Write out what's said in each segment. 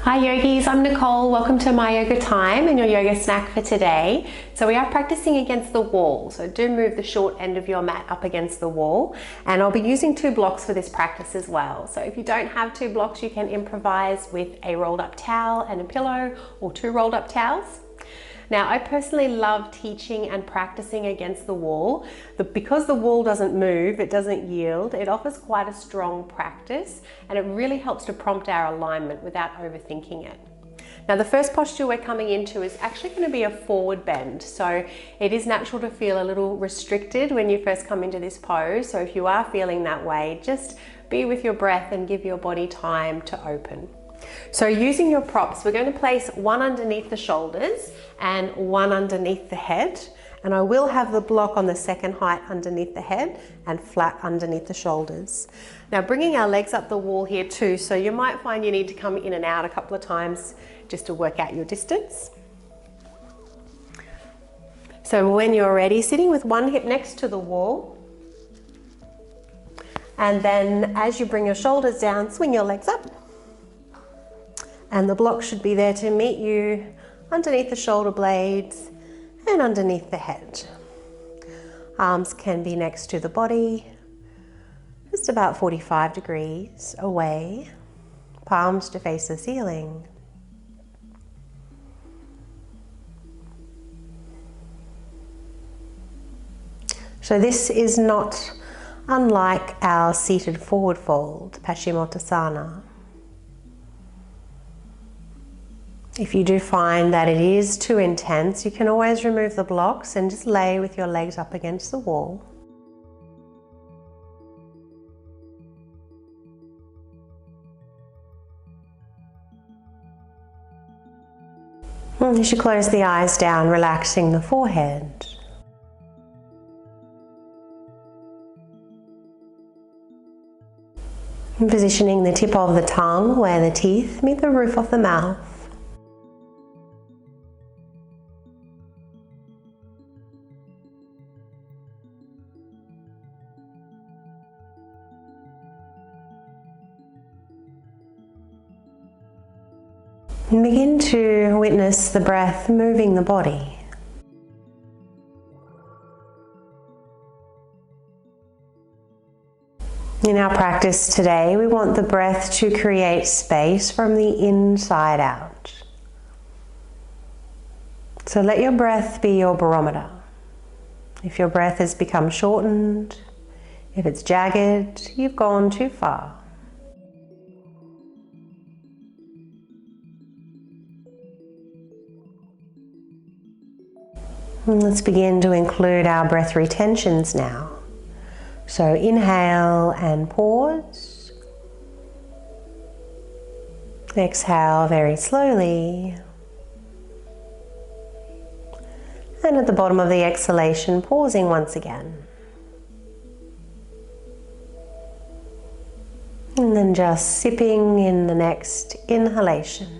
Hi yogis, I'm Nicole. Welcome to my yoga time and your yoga snack for today. So we are practicing against the wall. So do move the short end of your mat up against the wall, and I'll be using 2 blocks for this practice as well. So if you don't have 2 blocks, you can improvise with a rolled up towel and a pillow, or 2 rolled up towels. Now, I personally love teaching and practicing against the wall. Because the wall doesn't move, it doesn't yield, it offers quite a strong practice, and it really helps to prompt our alignment without overthinking it. Now, the first posture we're coming into is actually going to be a forward bend. So it is natural to feel a little restricted when you first come into this pose. So if you are feeling that way, just be with your breath and give your body time to open. So using your props, we're going to place one underneath the shoulders and one underneath the head. And I will have the block on the second height underneath the head and flat underneath the shoulders. Now, bringing our legs up the wall here too, so you might find you need to come in and out a couple of times just to work out your distance. So when you're ready, sitting with one hip next to the wall, and then as you bring your shoulders down, swing your legs up. And the block should be there to meet you underneath the shoulder blades and underneath the head. Arms can be next to the body, just about 45 degrees away, palms to face the ceiling. So this is not unlike our seated forward fold, Paschimottanasana. If you do find that it is too intense, you can always remove the blocks and just lay with your legs up against the wall. And you should close the eyes down, relaxing the forehead. And positioning the tip of the tongue where the teeth meet the roof of the mouth. And begin to witness the breath moving the body. In our practice today, we want the breath to create space from the inside out. So let your breath be your barometer. If your breath has become shortened, if it's jagged, you've gone too far. And let's begin to include our breath retentions now. So inhale and pause. Exhale very slowly. And at the bottom of the exhalation, pausing once again. And then just sipping in the next inhalation.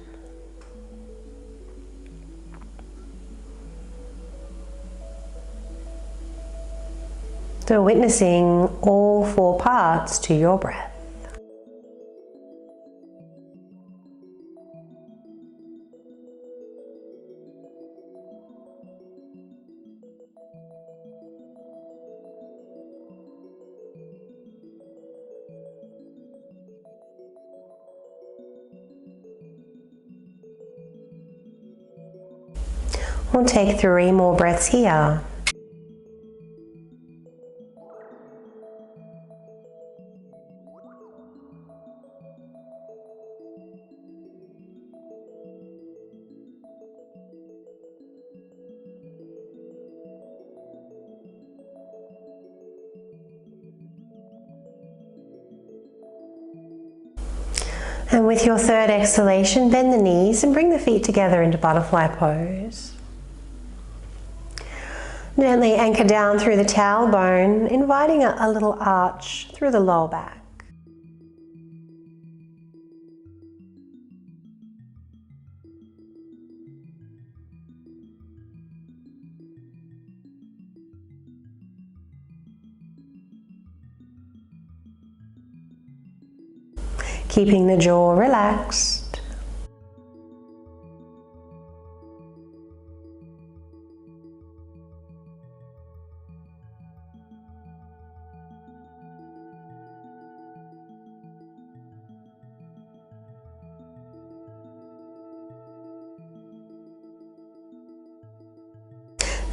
So witnessing all 4 parts to your breath. We'll take 3 more breaths here. And with your 3rd exhalation, bend the knees and bring the feet together into butterfly pose. Gently anchor down through the tailbone, inviting a little arch through the lower back. Keeping the jaw relaxed.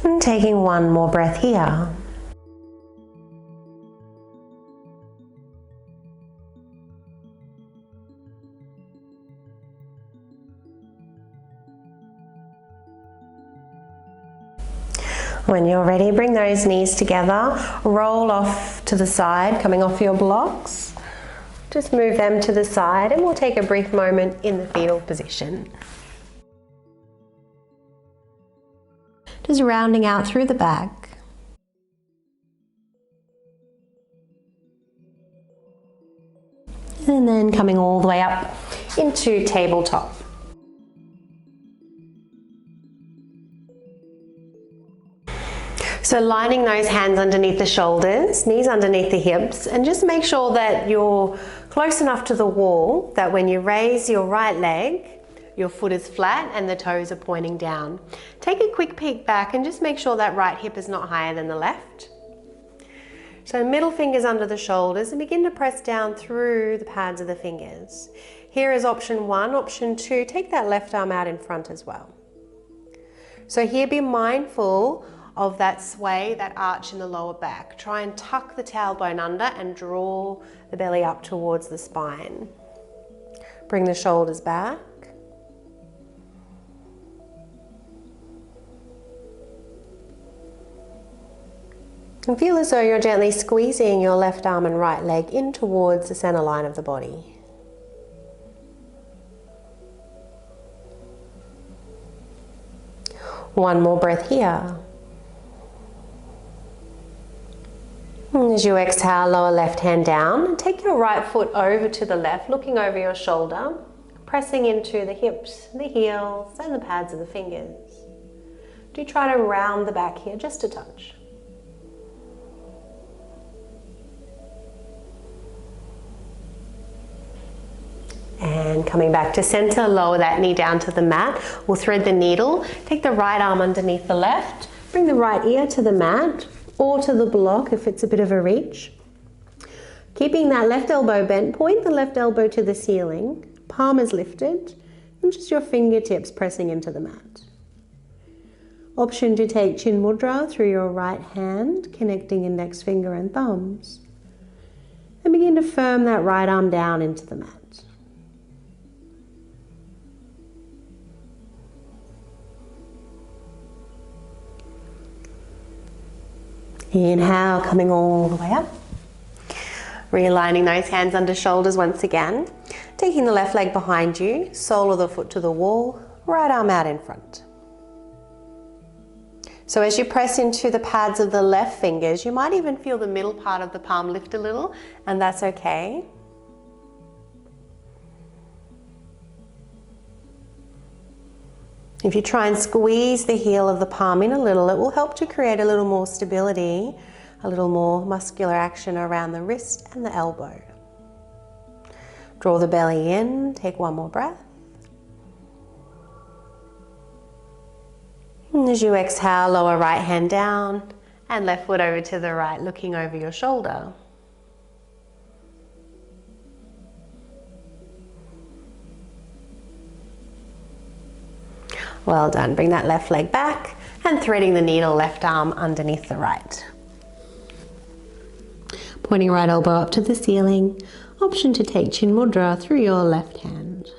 And taking one more breath here. When you're ready, bring those knees together, roll off to the side, coming off your blocks. Just move them to the side and we'll take a brief moment in the fetal position. Just rounding out through the back. And then coming all the way up into tabletop. So lining those hands underneath the shoulders, knees underneath the hips, and just make sure that you're close enough to the wall that when you raise your right leg, your foot is flat and the toes are pointing down. Take a quick peek back and just make sure that right hip is not higher than the left. So middle fingers under the shoulders and begin to press down through the pads of the fingers. Here is option 1. Option 2, take that left arm out in front as well. So here be mindful of that sway, that arch in the lower back. Try and tuck the tailbone under and draw the belly up towards the spine. Bring the shoulders back. And feel as though you're gently squeezing your left arm and right leg in towards the center line of the body. One more breath here. And as you exhale, lower left hand down and take your right foot over to the left, looking over your shoulder, pressing into the hips, the heels and the pads of the fingers. Do try to round the back here just a touch. And coming back to center, lower that knee down to the mat. We'll thread the needle, take the right arm underneath the left, bring the right ear to the mat or to the block if it's a bit of a reach. Keeping that left elbow bent, point the left elbow to the ceiling, palm is lifted, and just your fingertips pressing into the mat. Option to take Chin Mudra through your right hand, connecting index finger and thumbs. And begin to firm that right arm down into the mat. Inhale, coming all the way up. Realigning those hands under shoulders once again. Taking the left leg behind you, sole of the foot to the wall, right arm out in front. So as you press into the pads of the left fingers, you might even feel the middle part of the palm lift a little, and that's okay. If you try and squeeze the heel of the palm in a little, it will help to create a little more stability, a little more muscular action around the wrist and the elbow. Draw the belly in, take one more breath. And as you exhale, lower right hand down and left foot over to the right, looking over your shoulder. Well done. Bring that left leg back and threading the needle, left arm underneath the right. Pointing right elbow up to the ceiling. Option to take Chin Mudra through your left hand.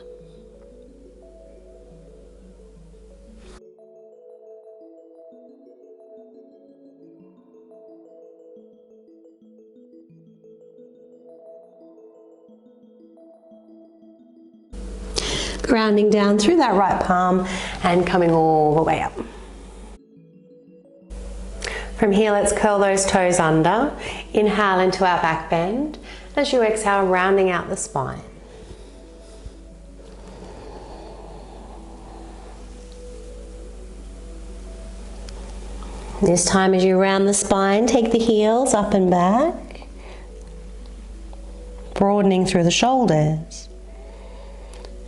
Grounding down through that right palm and coming all the way up. From here, let's curl those toes under. Inhale into our back bend. As you exhale, rounding out the spine. This time as you round the spine, take the heels up and back, broadening through the shoulders.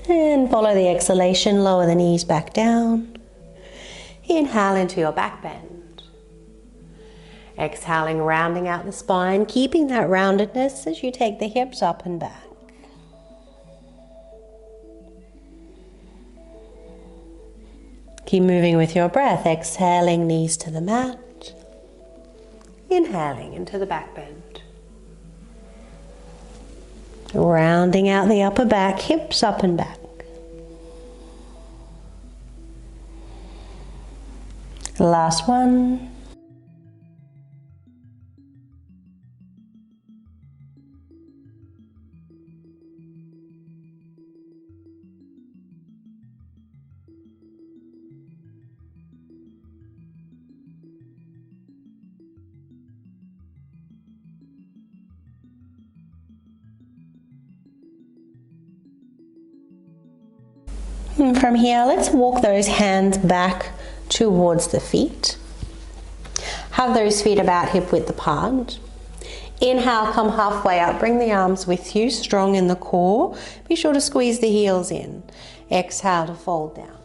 And follow the exhalation, lower the knees back down. Inhale into your back bend. Exhaling, rounding out the spine, keeping that roundedness as you take the hips up and back. Keep moving with your breath, exhaling, knees to the mat. Inhaling into the back bend. Rounding out the upper back, hips up and back. Last one. And from here, let's walk those hands back towards the feet. Have those feet about hip width apart. Inhale, come halfway up, bring the arms with you, strong in the core. Be sure to squeeze the heels in. Exhale to fold down.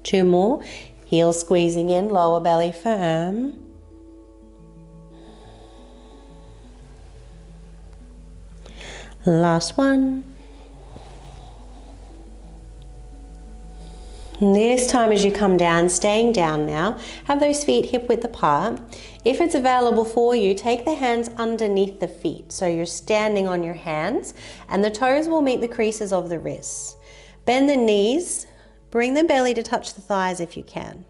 2 more, heels squeezing in, lower belly firm. Last one. And this time as you come down, staying down now, have those feet hip width apart. If it's available for you, take the hands underneath the feet. So you're standing on your hands and the toes will meet the creases of the wrists. Bend the knees, bring the belly to touch the thighs if you can.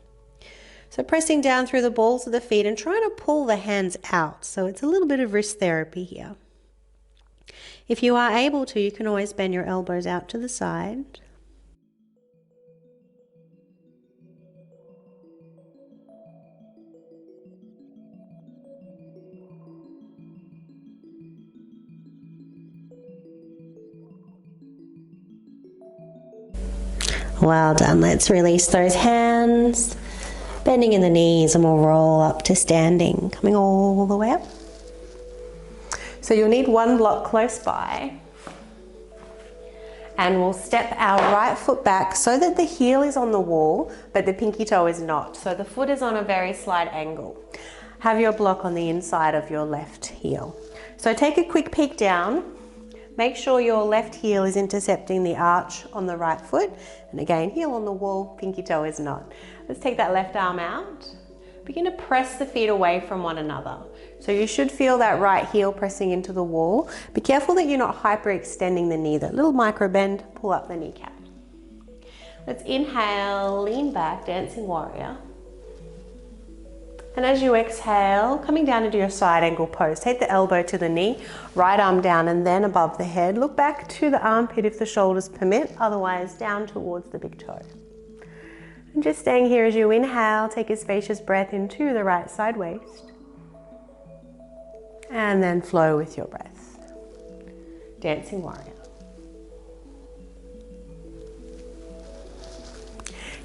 So pressing down through the balls of the feet and trying to pull the hands out. So it's a little bit of wrist therapy here. If you are able to, you can always bend your elbows out to the side. Well done. Let's release those hands. Bending in the knees and we'll roll up to standing, coming all the way up. So you'll need one block close by. And we'll step our right foot back so that the heel is on the wall, but the pinky toe is not. So the foot is on a very slight angle. Have your block on the inside of your left heel. So take a quick peek down. Make sure your left heel is intercepting the arch on the right foot. And again, heel on the wall, pinky toe is not. Let's take that left arm out. Begin to press the feet away from one another. So you should feel that right heel pressing into the wall. Be careful that you're not hyperextending the knee. That little micro bend, pull up the kneecap. Let's inhale, lean back, dancing warrior. And as you exhale, coming down into your side angle pose, take the elbow to the knee, right arm down and then above the head. Look back to the armpit if the shoulders permit, otherwise down towards the big toe. And just staying here as you inhale, take a spacious breath into the right side waist. And then flow with your breath. Dancing warrior.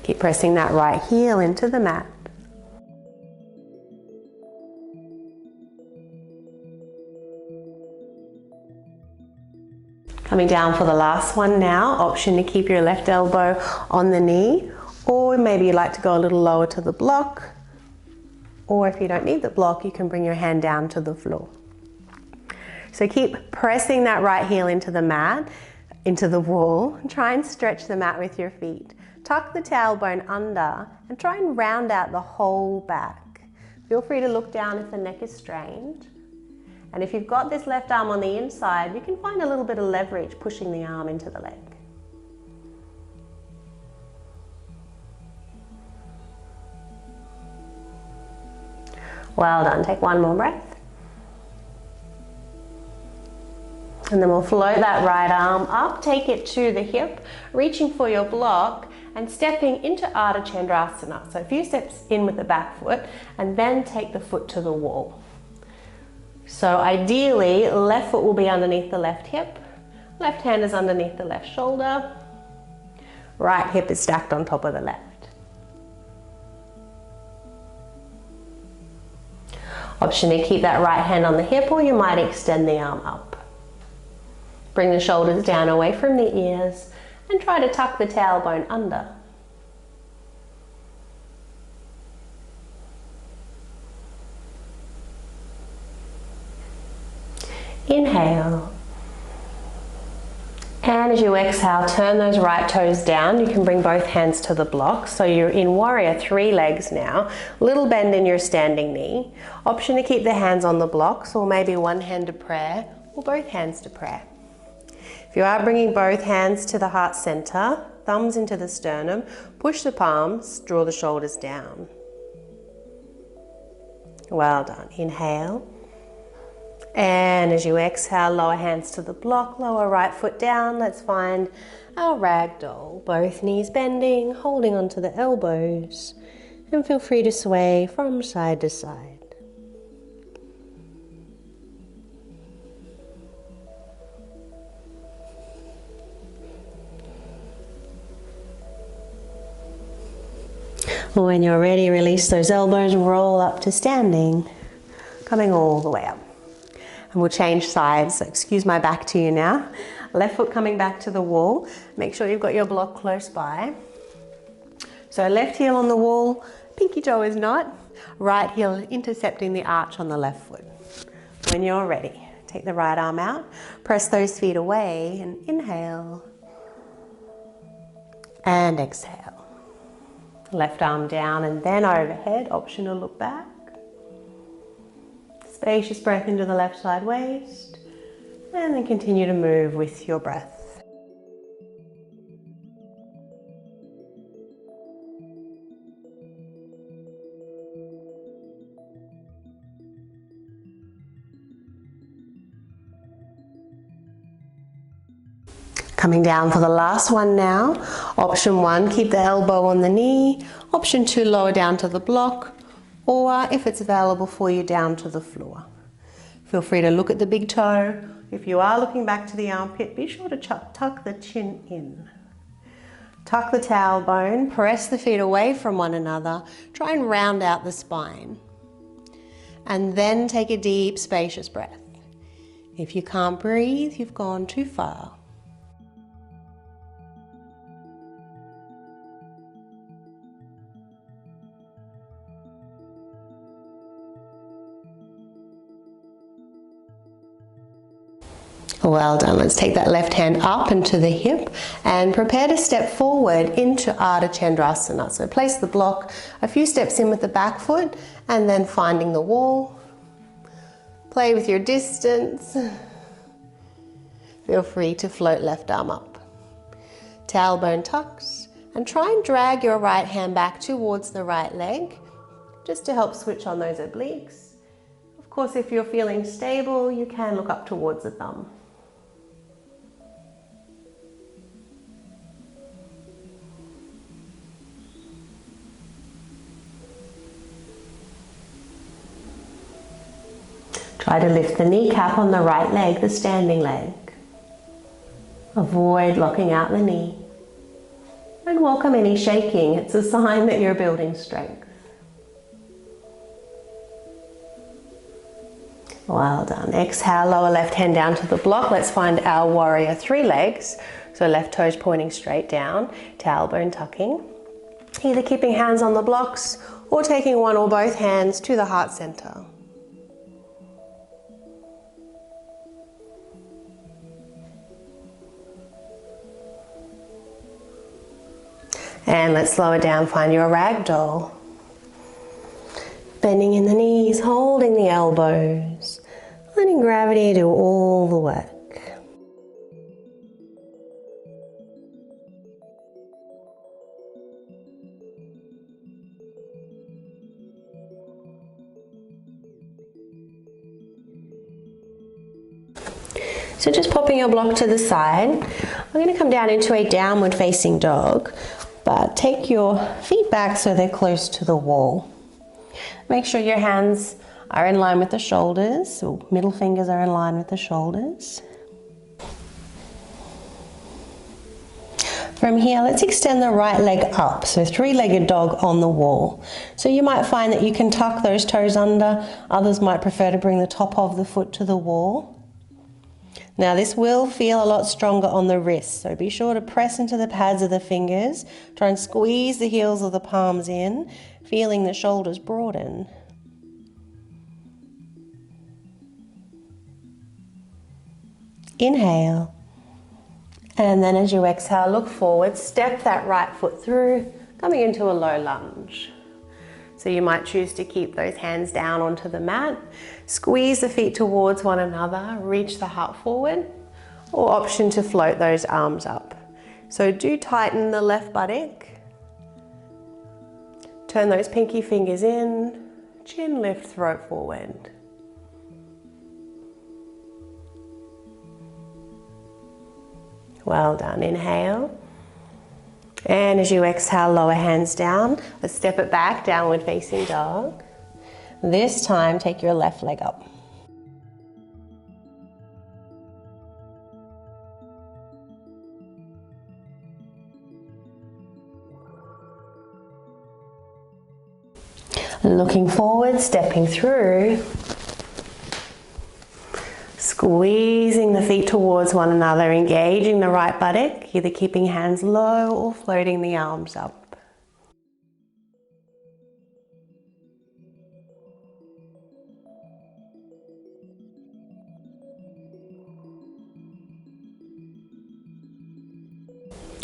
Keep pressing that right heel into the mat. Coming down for the last one now, option to keep your left elbow on the knee, or maybe you'd like to go a little lower to the block, or if you don't need the block, you can bring your hand down to the floor. So keep pressing that right heel into the mat, into the wall. Try and stretch the mat with your feet. Tuck the tailbone under and try and round out the whole back. Feel free to look down if the neck is strained. And if you've got this left arm on the inside, you can find a little bit of leverage pushing the arm into the leg. Well done. Take one more breath. And then we'll float that right arm up, take it to the hip, reaching for your block and stepping into Ardha Chandrasana. So a few steps in with the back foot and then take the foot to the wall. So ideally, left foot will be underneath the left hip, left hand is underneath the left shoulder, right hip is stacked on top of the left. Option to keep that right hand on the hip, or you might extend the arm up. Bring the shoulders down away from the ears and try to tuck the tailbone under. Inhale, And as you exhale, turn those right toes down. You can bring both hands to the block. So you're in warrior 3 legs now. Little bend in your standing knee. Option to keep the hands on the blocks, or maybe one hand to prayer or both hands to prayer. If you are bringing both hands to the heart center, thumbs into the sternum, push the palms, draw the shoulders down. Well done. Inhale. And as you exhale, lower hands to the block, lower right foot down. Let's find our ragdoll. Both knees bending, holding onto the elbows, and feel free to sway from side to side. When you're ready, release those elbows, roll up to standing, coming all the way up. And we'll change sides, so excuse my back to you now. Left foot coming back to the wall. Make sure you've got your block close by. So left heel on the wall, pinky toe is not. Right heel intercepting the arch on the left foot. When you're ready, take the right arm out, press those feet away, and inhale. And exhale. Left arm down and then overhead, option to look back. Spacious breath into the left side waist, and then continue to move with your breath. Coming down for the last one now. Option 1, keep the elbow on the knee. Option 2, lower down to the block, or if it's available for you, down to the floor. Feel free to look at the big toe. If you are looking back to the armpit, be sure to tuck the chin in. Tuck the tailbone, press the feet away from one another. Try and round out the spine. And then take a deep, spacious breath. If you can't breathe, you've gone too far. Well done. Let's take that left hand up into the hip and prepare to step forward into Ardha Chandrasana. So place the block a few steps in with the back foot and then finding the wall. Play with your distance. Feel free to float left arm up. Tailbone tucks, and try and drag your right hand back towards the right leg just to help switch on those obliques. Of course, if you're feeling stable, you can look up towards the thumb. Try to lift the kneecap on the right leg, the standing leg. Avoid locking out the knee. And welcome any shaking. It's a sign that you're building strength. Well done. Exhale, lower left hand down to the block. Let's find our warrior 3 legs. So left toes pointing straight down, tailbone tucking. Either keeping hands on the blocks or taking one or both hands to the heart center. And let's slow it down, find your ragdoll. Bending in the knees, holding the elbows, letting gravity do all the work. So just popping your block to the side, I'm going to come down into a downward facing dog, but take your feet back so they're close to the wall. Make sure your hands are in line with the shoulders, so middle fingers are in line with the shoulders. From here, let's extend the right leg up, so 3-legged dog on the wall. So you might find that you can tuck those toes under, others might prefer to bring the top of the foot to the wall. Now this will feel a lot stronger on the wrists, so be sure to press into the pads of the fingers, try and squeeze the heels of the palms in, feeling the shoulders broaden. Inhale And then as you exhale, look forward, step that right foot through, coming into a low lunge. So you might choose to keep those hands down onto the mat, squeeze the feet towards one another, reach the heart forward, or option to float those arms up. So do tighten the left buttock, turn those pinky fingers in, chin lift, throat forward. Well done, inhale. And as you exhale, lower hands down. Let's step it back, downward facing dog. This time, take your left leg up. Looking forward, stepping through. Squeezing the feet towards one another, engaging the right buttock, either keeping hands low or floating the arms up.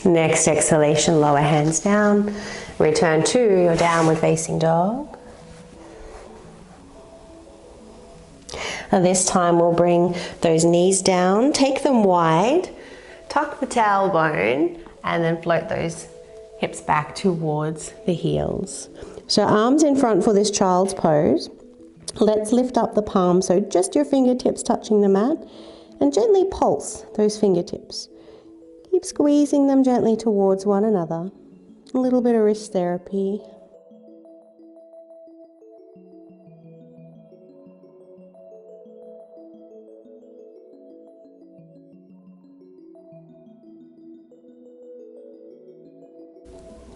Next exhalation, lower hands down. Return to your downward facing dog. And this time we'll bring those knees down, take them wide, tuck the tailbone, and then float those hips back towards the heels. So arms in front for this child's pose. Let's lift up the palms, so just your fingertips touching the mat, and gently pulse those fingertips. Keep squeezing them gently towards one another. A little bit of wrist therapy.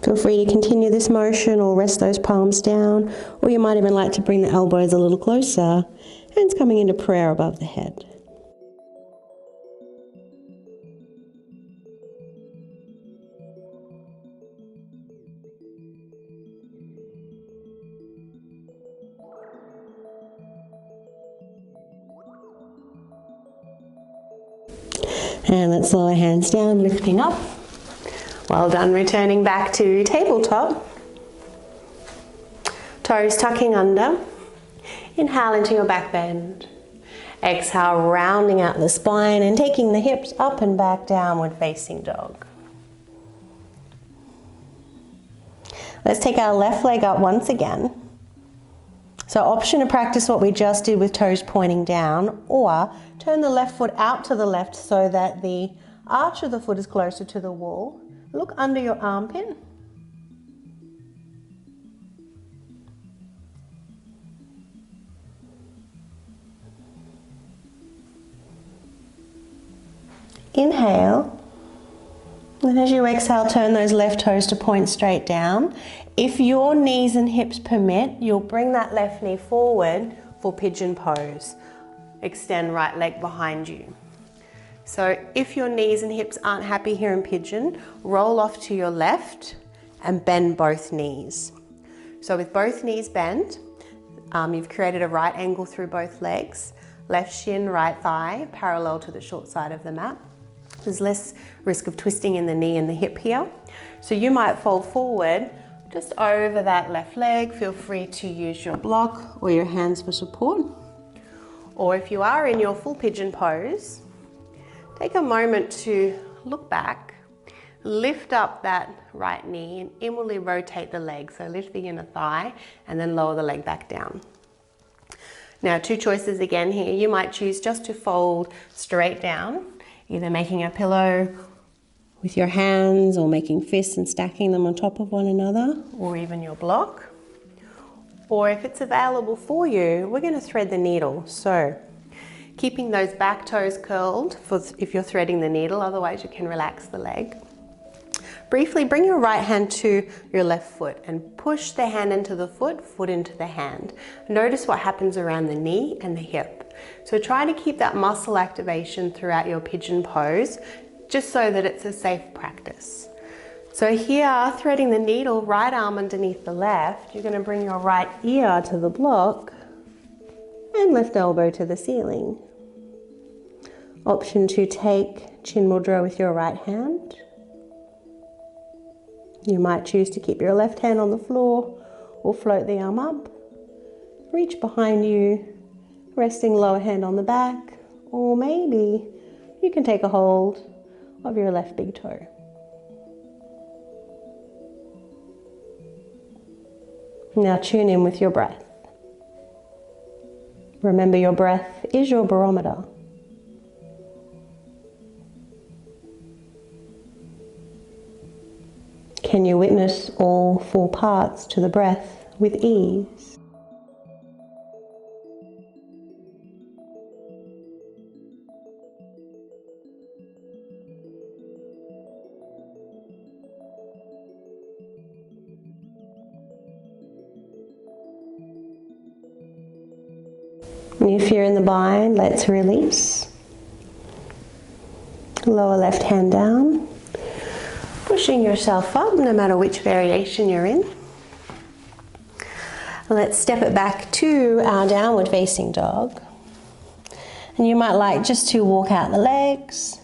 Feel free to continue this motion or rest those palms down, or you might even like to bring the elbows a little closer, hands coming into prayer above the head. And let's lower hands down, lifting up. Well done, returning back to tabletop. Toes tucking under. Inhale into your back bend. Exhale, rounding out the spine and taking the hips up and back, downward facing dog. Let's take our left leg up once again. So option to practice what we just did with toes pointing down, or turn the left foot out to the left so that the arch of the foot is closer to the wall. Look under your armpit. Inhale. And as you exhale, turn those left toes to point straight down. If your knees and hips permit, you'll bring that left knee forward for pigeon pose. Extend right leg behind you. So if your knees and hips aren't happy here in pigeon, roll off to your left and bend both knees. So with both knees bent, you've created a right angle through both legs. Left shin, right thigh, parallel to the short side of the mat. There's less risk of twisting in the knee and the hip here. So you might fold forward just over that left leg. Feel free to use your block or your hands for support. Or if you are in your full pigeon pose, take a moment to look back, lift up that right knee and inwardly rotate the leg. So lift the inner thigh and then lower the leg back down. Now, two choices again here. You might choose just to fold straight down, either making a pillow with your hands or making fists and stacking them on top of one another, or even your block. Or if it's available for you, we're going to thread the needle. So keeping those back toes curled if you're threading the needle, otherwise you can relax the leg. Briefly, bring your right hand to your left foot and push the hand into the foot, foot into the hand. Notice what happens around the knee and the hip. So try to keep that muscle activation throughout your pigeon pose, just so that it's a safe practice. So here, threading the needle, right arm underneath the left, you're going to bring your right ear to the block and left elbow to the ceiling. Option to take Chin mudra with your right hand. You might choose to keep your left hand on the floor or float the arm up. Reach behind you, resting lower hand on the back, or maybe you can take a hold of your left big toe. Now tune in with your breath. Remember, your breath is your barometer. Can you witness all 4 parts to the breath with ease? If you're in the bind, let's release. Lower left hand down. Pushing yourself up, no matter which variation you're in. Let's step it back to our downward facing dog. And you might like just to walk out the legs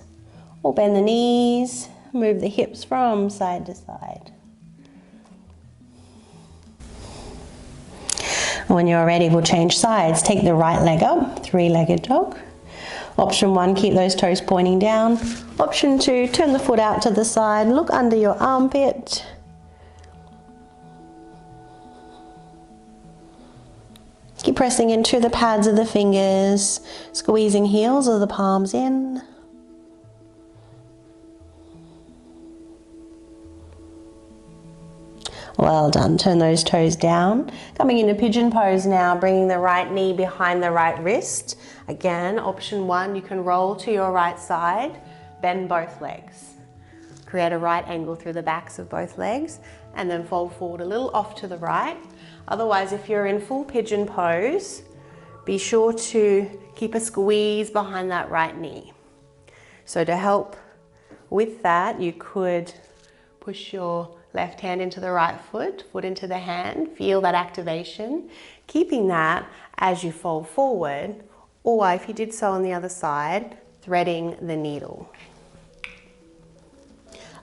or bend the knees, move the hips from side to side. When you're ready, we'll change sides. Take the right leg up, 3-legged dog. Option 1, keep those toes pointing down. Option 2, turn the foot out to the side, look under your armpit. Keep pressing into the pads of the fingers, squeezing heels of the palms in. Well done. Turn those toes down. Coming into pigeon pose now, bringing the right knee behind the right wrist. Again, option 1, you can roll to your right side, bend both legs. Create a right angle through the backs of both legs and then fold forward a little off to the right. Otherwise, if you're in full pigeon pose, be sure to keep a squeeze behind that right knee. So to help with that, you could push your left hand into the right foot, foot into the hand, feel that activation, keeping that as you fold forward, or if you did so on the other side, threading the needle.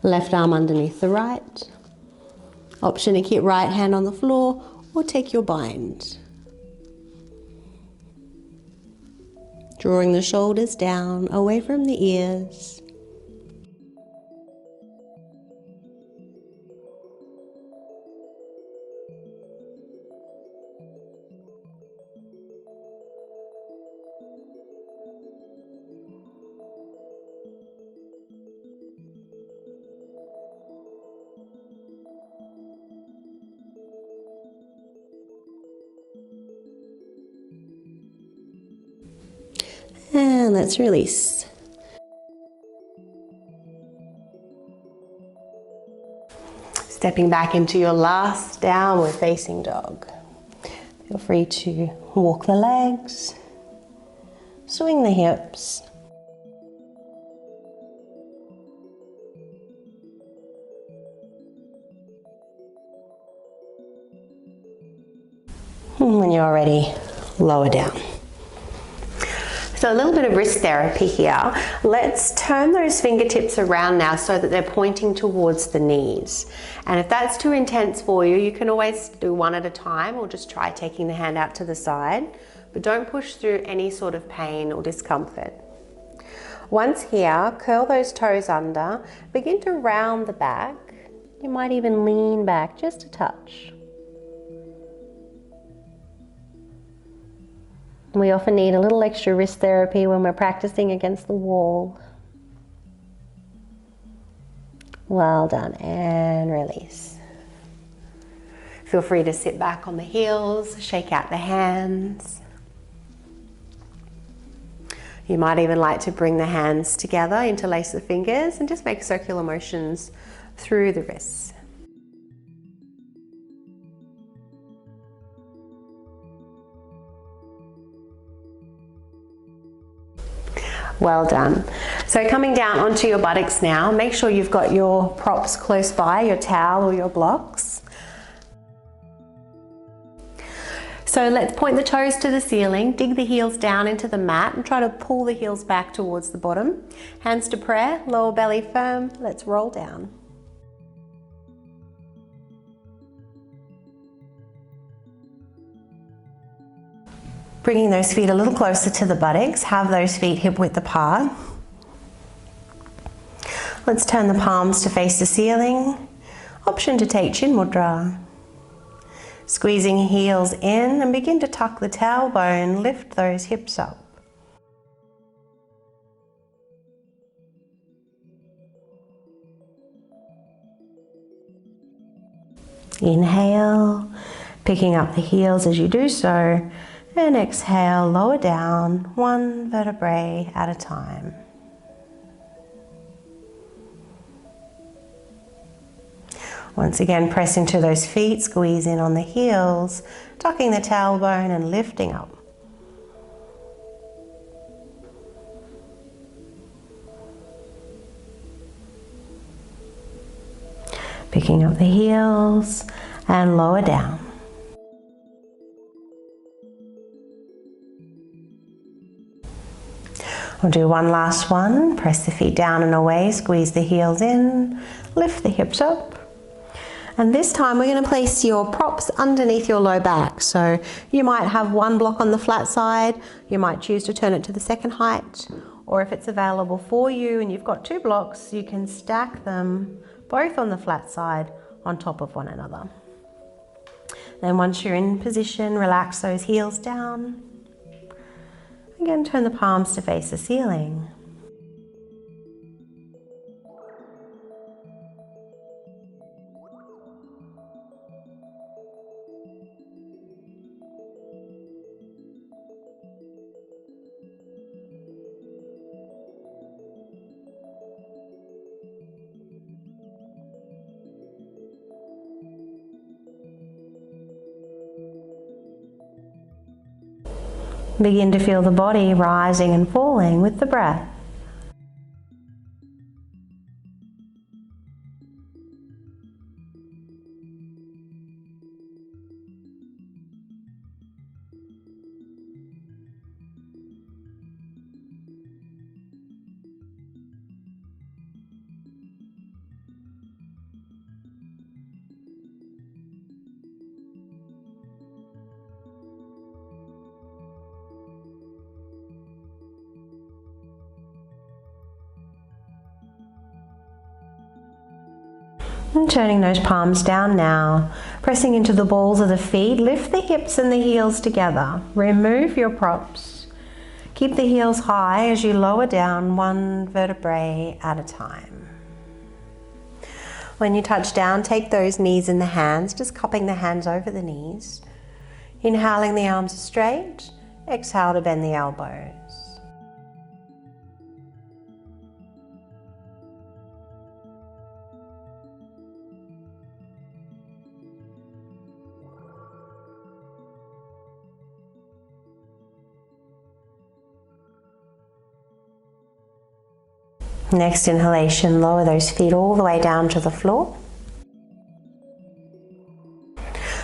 Left arm underneath the right. Option to keep right hand on the floor or take your bind. Drawing the shoulders down, away from the ears. And let's release. Stepping back into your last downward facing dog. Feel free to walk the legs, swing the hips. And when you're ready, lower down. So a little bit of wrist therapy here. Let's turn those fingertips around now so that they're pointing towards the knees. And if that's too intense for you, you can always do one at a time or just try taking the hand out to the side, but don't push through any sort of pain or discomfort. Once here, curl those toes under, begin to round the back. You might even lean back just a touch. We often need a little extra wrist therapy when we're practicing against the wall. Well done, and release. Feel free to sit back on the heels, shake out the hands. You might even like to bring the hands together, interlace the fingers, and just make circular motions through the wrists. Well done. So coming down onto your buttocks now, make sure you've got your props close by, your towel or your blocks. So let's point the toes to the ceiling, dig the heels down into the mat and try to pull the heels back towards the bottom. Hands to prayer, lower belly firm, let's roll down. Bringing those feet a little closer to the buttocks, have those feet hip width apart. Let's turn the palms to face the ceiling. Option to take chin mudra. Squeezing heels in and begin to tuck the tailbone, lift those hips up. Inhale, picking up the heels as you do so, and exhale, lower down, one vertebrae at a time. Once again, press into those feet, squeeze in on the heels, tucking the tailbone and lifting up. Picking up the heels and lower down. We'll do one last one. Press the feet down and away, squeeze the heels in, lift the hips up. And this time we're going to place your props underneath your low back. So you might have one block on the flat side, you might choose to turn it to the second height, or if it's available for you and you've got two blocks, you can stack them both on the flat side on top of one another. Then once you're in position, relax those heels down. Again, turn the palms to face the ceiling. Begin to feel the body rising and falling with the breath. And turning those palms down now, pressing into the balls of the feet, lift the hips and the heels together. Remove your props. Keep the heels high as you lower down one vertebrae at a time. When you touch down, take those knees in the hands, just cupping the hands over the knees. Inhaling, the arms are straight. Exhale to bend the elbows. Next inhalation, lower those feet all the way down to the floor.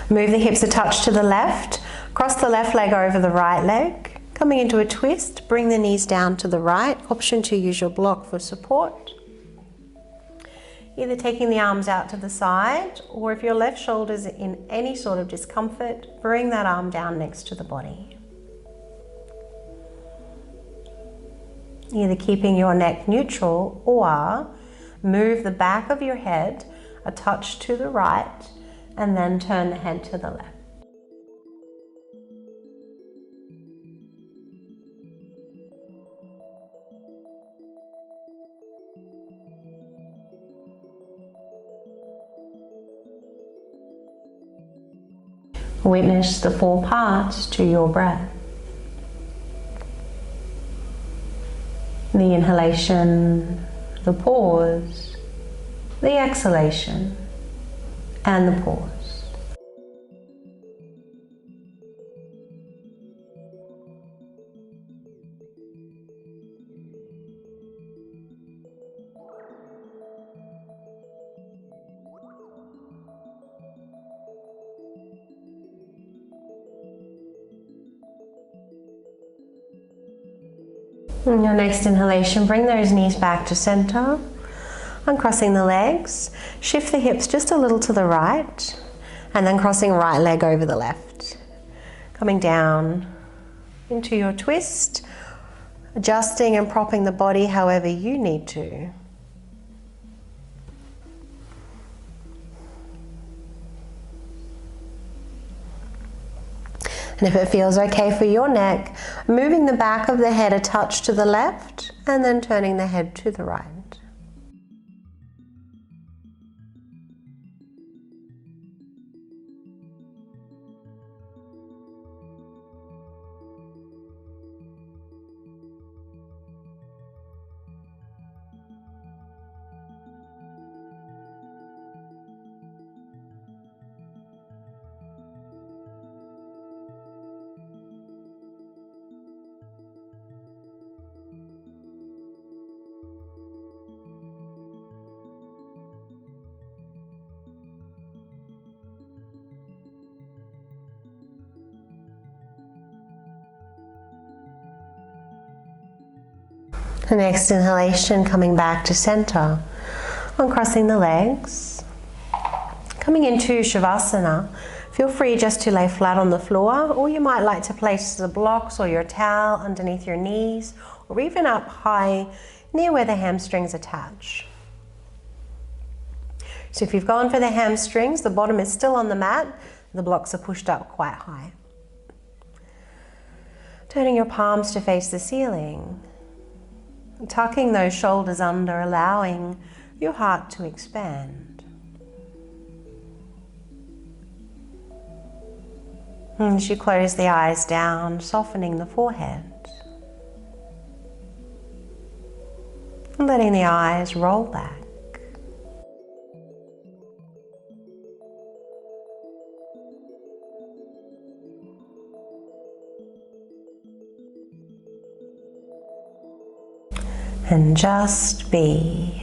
Move the hips a touch to the left. Cross the left leg over the right leg. Coming into a twist, bring the knees down to the right. Option to use your block for support. Either taking the arms out to the side, or if your left shoulder's in any sort of discomfort, bring that arm down next to the body. Either keeping your neck neutral or move the back of your head a touch to the right and then turn the head to the left. Witness the four parts to your breath. The inhalation, the pause, the exhalation, and the pause. On your next inhalation, bring those knees back to center. Uncrossing the legs, shift the hips just a little to the right, and then crossing right leg over the left. Coming down into your twist, adjusting and propping the body however you need to. And if it feels okay for your neck, moving the back of the head a touch to the left and then turning the head to the right. The next inhalation, coming back to center, uncrossing the legs, coming into Shavasana. Feel free just to lay flat on the floor, or you might like to place the blocks or your towel underneath your knees, or even up high near where the hamstrings attach. So if you've gone for the hamstrings, the bottom is still on the mat, the blocks are pushed up quite high. Turning your palms to face the ceiling. Tucking those shoulders under, allowing your heart to expand. And as you close the eyes down, softening the forehead. And letting the eyes roll back. And just be.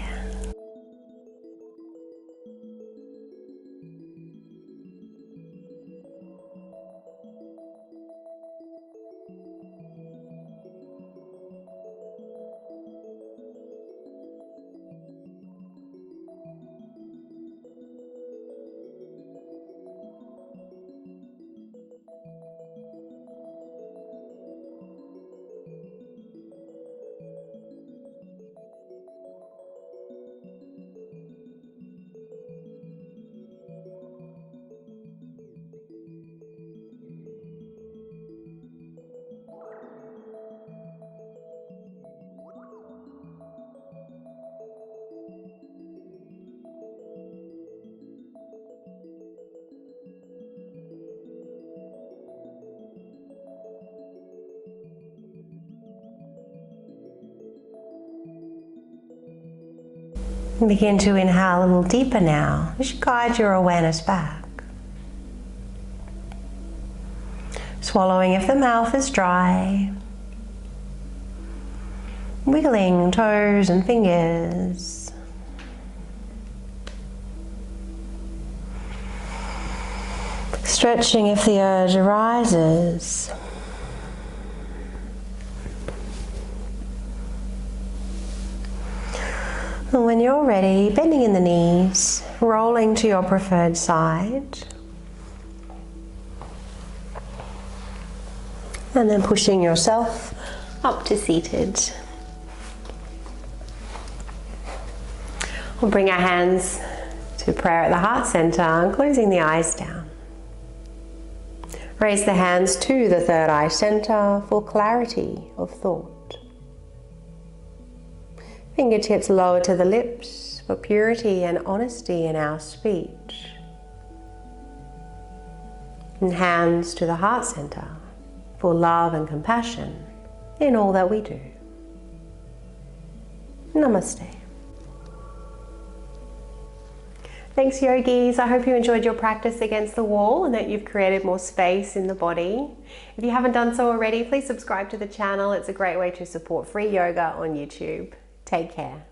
And begin to inhale a little deeper now as you guide your awareness back. Swallowing if the mouth is dry. Wiggling toes and fingers. Stretching if the urge arises. And when you're ready, bending in the knees, rolling to your preferred side. And then pushing yourself up to seated. We'll bring our hands to prayer at the heart center and closing the eyes down. Raise the hands to the third eye center for clarity of thought. Fingertips lower to the lips for purity and honesty in our speech. And hands to the heart center for love and compassion in all that we do. Namaste. Thanks, yogis. I hope you enjoyed your practice against the wall and that you've created more space in the body. If you haven't done so already, please subscribe to the channel. It's a great way to support free yoga on YouTube. Take care.